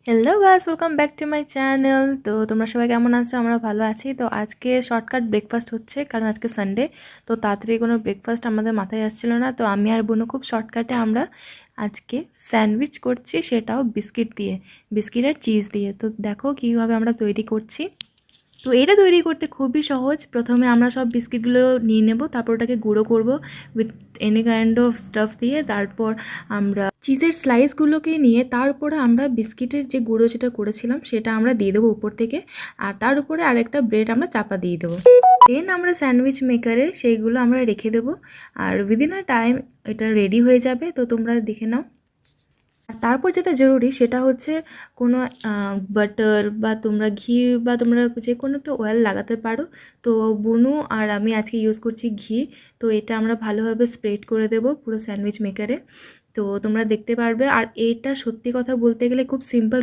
Hello guys, welcome back to my channel. তো তোমরা সবাই কেমন আছো? আমরা ভালো আছি। তো আজকে শর্টকাট ব্রেকফাস্ট হচ্ছে, কারণ আজকে সানডে। তো তাড়াতাড়ি কোনো ব্রেকফাস্ট আমাদের মাথায় আসছিল না, তো আমি আর বোনও খুব শর্টকাটে আমরা আজকে স্যান্ডউইচ করছি, সেটাও বিস্কিট দিয়ে, বিস্কিট আর চিজ দিয়ে। তো দেখো কীভাবে আমরা তৈরি করছি। তো এটা তৈরি করতে খুবই সহজ। প্রথমে আমরা সব বিস্কিটগুলো নিয়ে নেব, তারপর ওটাকে গুঁড়ো করব with any kind of staff দিয়ে। তারপর আমরা চিজের স্লাইসগুলোকে নিয়ে তার উপরে আমরা বিস্কিটের যে গুঁড়ো যেটা করেছিলাম সেটা আমরা দিয়ে দেবো উপর থেকে, আর তার উপরে আরেকটা ব্রেড আমরা চাপা দিয়ে দেবো। দেন আমরা স্যান্ডউইচ মেকারে সেইগুলো আমরা রেখে দেবো, আর উইদিন আ টাইম এটা রেডি হয়ে যাবে। তো তোমরা দেখে নাও। আর তারপর যেটা জরুরি সেটা হচ্ছে কোনো বাটার বা তোমরা ঘি বা তোমরা যে কোনো একটা অয়েল লাগাতে পারো। তো বুনু আর আমি আজকে ইউজ করছি ঘি। তো এটা আমরা ভালোভাবে স্প্রেড করে দেবো পুরো স্যান্ডউইচ মেকারে। তো তোমরা দেখতে পারবে। আর এটা সত্যি কথা বলতে গেলে খুব সিম্পল।